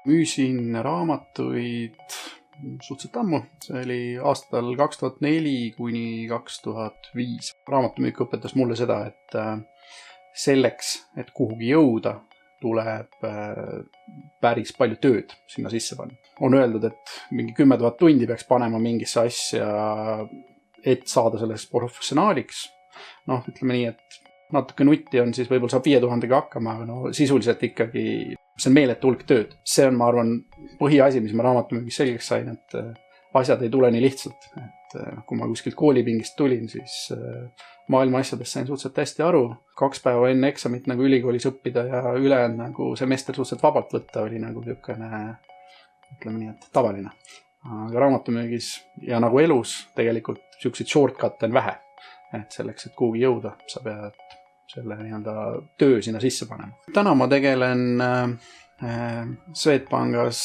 Müüsin raamatuid suhteliselt ammu, see oli aastal 2004 kuni 2005. Raamatumüük õpetas mulle seda, et selleks, et kuhugi jõuda, tuleb päris palju tööd sinna sisse panna. On öeldud, et mingi 10 000 tundi peaks panema mingisse asja, et saada sellest professionaaliks. Ütleme nii, et natuke nutti on, siis võib-olla saab 5000-ga hakkama, aga sisuliselt ikkagi see on meeletu hulk tööd. See on, ma arvan, põhiasi, mis ma raamatumüügis selgeks sain, et asjad ei tule nii lihtsalt. Et kui ma kuskilt koolipingist tulin, siis maailma asjadest sain suhteliselt hästi aru. 2 päeva enne eksamit nagu ülikoolis õppida ja ülejäänud nagu semester suhteliselt vabalt võtta oli nagu niisugune, ütleme nii, et tavaline. Aga raamatumüügis ja nagu elus tegelikult niisuguseid shortcut'e on vähe. Et selleks, et kuhugi jõuda, sa pead selle töö sinna sisse panema. Täna ma tegelen Swedbankis,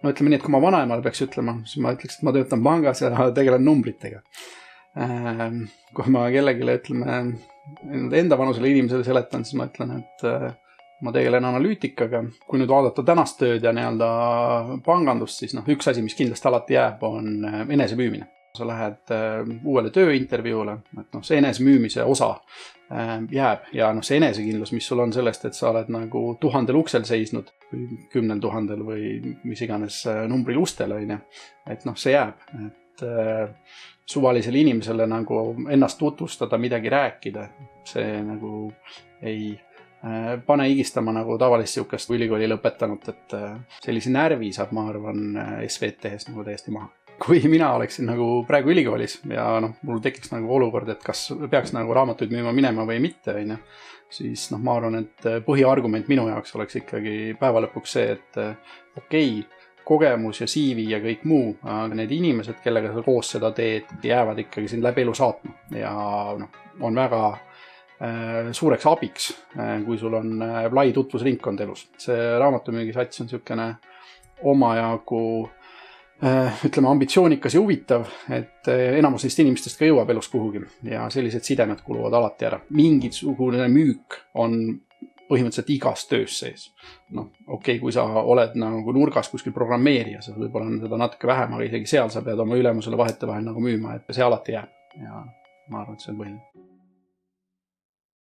ütleme nii, et kui ma vanaemale peaks ütlema, siis ma ütleks, et ma töötan pangas ja tegelen numbritega. Kui ma kellegile ütleme, enda vanusele inimesele seletan, siis ma ütlen, et ma tegelen analüütikaga. Kui nüüd vaadata tänast tööd ja pangandust, siis üks asi, mis kindlasti alati jääb, on enesemüümine. Sa lähed uuele tööintervjuule, et see enesemüümise osa jääb ja see enesekindlus, mis sul on sellest, et sa oled nagu 1000 uksel seisnud või 10 000 või mis iganes numbril ustel, et see jääb. Et suvalisele inimesele nagu ennast tutvustada, midagi rääkida, see nagu ei pane higistama nagu tavalist siukest ülikooli lõpetanut, et sellise närvi saab, ma arvan, SVT-s nagu täiesti maha. Kui mina oleksin nagu praegu ülikoolis ja mul tekiks nagu olukord, et kas peaks nagu raamatuid müüma minema või mitte, siis ma arvan, et põhiargument minu jaoks oleks ikkagi päeva lõpuks see, et okei, kogemus ja CV ja kõik muu, aga need inimesed, kellega sa koos seda teed, jäävad ikkagi sind läbi elu saatma ja on väga suureks abiks, kui sul on lai tutvusringkond elus. See raamatumüügisats on niisugune omajagu ütleme ambitsioonikas ja huvitav, et enamus neist inimestest ka jõuab elus kuhugi ja sellised sidemed kuluvad alati ära. Mingisugune müük on põhimõtteliselt igas töös sees. Okei, kui sa oled nagu nurgas kuskil programmeerija, sa võib-olla on seda natuke vähem, aga isegi seal sa pead oma ülemusele vahetevahel nagu müüma, et see alati jääb ja ma arvan, et see on põhiline.